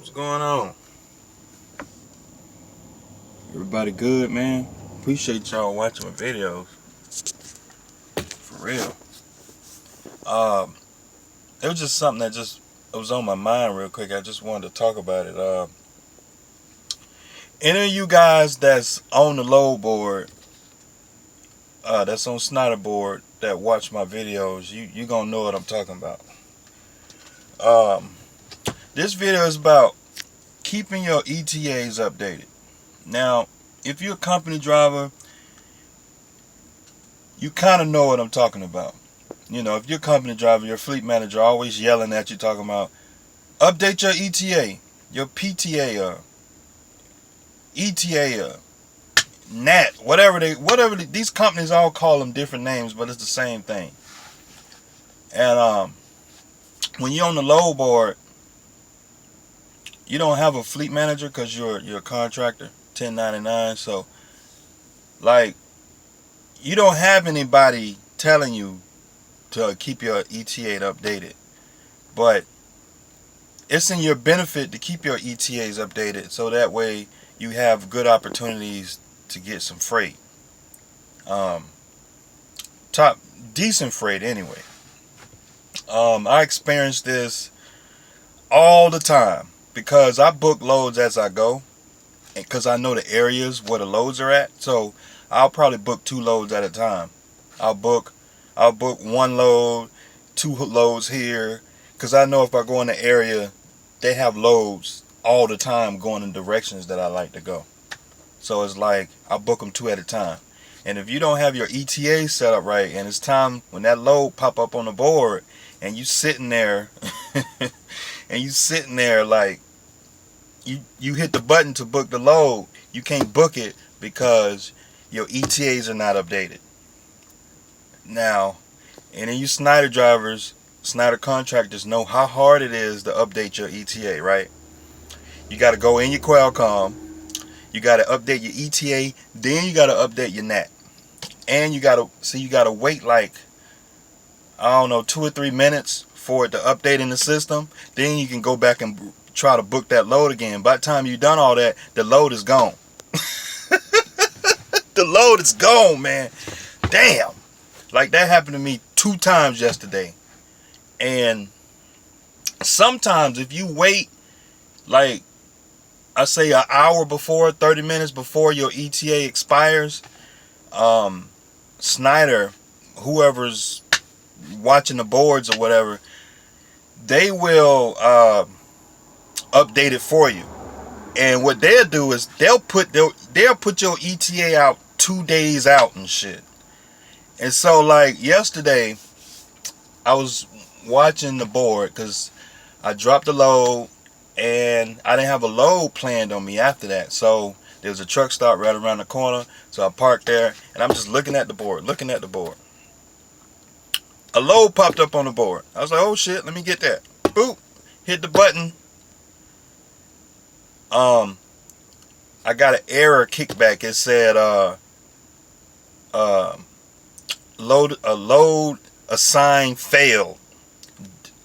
What's going on? Everybody good, man? Appreciate y'all watching my videos. For real. It was just something that it was on my mind real quick. I just wanted to talk about it. Any of you guys that's on the load board, that's on Schneider board, that watch my videos, you gonna know what I'm talking about. Um, this video is about keeping your ETAs updated. Now, if you're a company driver, you kind of know what I'm talking about. You know, if you're a company driver, your fleet manager always yelling at you talking about update your ETA, your PTA, ETA, NAT, these companies all call them different names, but it's the same thing. And when you're on the load board, you don't have a fleet manager because you're a contractor, 1099. So, like, you don't have anybody telling you to keep your ETA updated, but it's in your benefit to keep your ETAs updated so that way you have good opportunities to get some freight. Top decent freight anyway. I experience this all the time because I book loads as I go, because I know the areas where the loads are at. So I'll probably book 2 loads at a time. I'll book one load, 2 loads here, because I know if I go in the area, they have loads all the time going in directions that I like to go. So it's like I book them 2 at a time. And if you don't have your ETA set up right, and it's time when that load pop up on the board, and you sitting there, like you hit the button to book the load, you can't book it because your ETAs are not updated. Now, any of you Schneider drivers, Schneider contractors know how hard it is to update your ETA, right? You got to go in your Qualcomm, you got to update your ETA, then you got to update your NAT. And you got to wait like, I don't know, 2 or 3 minutes for it to update in the system. Then you can go back and try to book that load again. By the time you've done all that, the load is gone. The load is gone, man. Damn. Like, that happened to me 2 times yesterday. And sometimes if you wait, like, I say an hour before, 30 minutes before your ETA expires, Schneider, whoever's watching the boards or whatever, they will update it for you. And what they'll do is they'll put your ETA out 2 days out and shit. And so, like, yesterday I was watching the board because I dropped the load and I didn't have a load planned on me after that. So there was a truck stop right around the corner, so I parked there and I'm just looking at the board. A load popped up on the board. I was like, oh shit, let me get that. Boop, hit the button. I got an error kickback. It said load assign failed,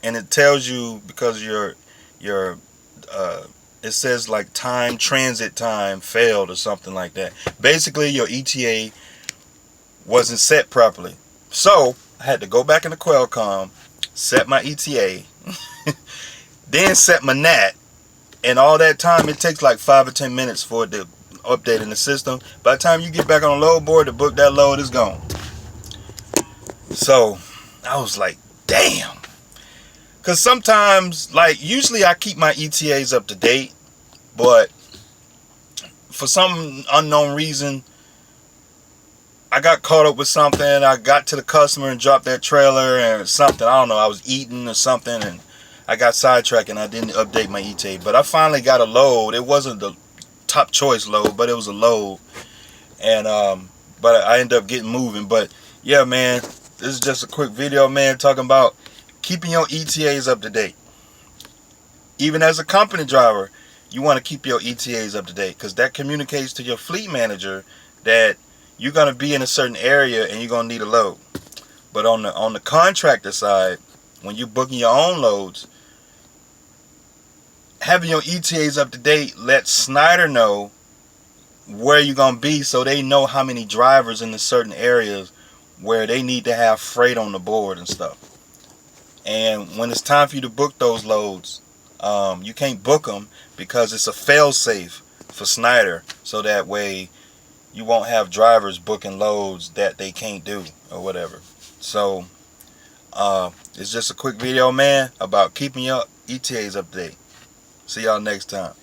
and it tells you because it says like transit time failed or something like that. Basically, your ETA wasn't set properly. So I had to go back into Qualcomm, set my ETA, then set my NAT, and all that time it takes like 5 or 10 minutes for it to update in the system. By the time you get back on the load board to book that load, is gone. So I was like, damn. Because sometimes, like, usually I keep my ETAs up to date, but for some unknown reason, I got caught up with something. I got to the customer and dropped that trailer and something. I don't know. I was eating or something, and I got sidetracked and I didn't update my ETA. But I finally got a load. It wasn't the top choice load, but it was a load. And but I ended up getting moving. But yeah, man, this is just a quick video, man, talking about keeping your ETAs up to date. Even as a company driver, you want to keep your ETAs up to date because that communicates to your fleet manager that you're going to be in a certain area and you're going to need a load. But on the contractor side, when you're booking your own loads, having your ETAs up to date lets Schneider know where you're gonna be, so they know how many drivers in the certain areas where they need to have freight on the board and stuff. And when it's time for you to book those loads, you can't book them because it's a fail-safe for Schneider, so that way you won't have drivers booking loads that they can't do or whatever. So it's just a quick video, man, about keeping your ETAs up to date. See y'all next time.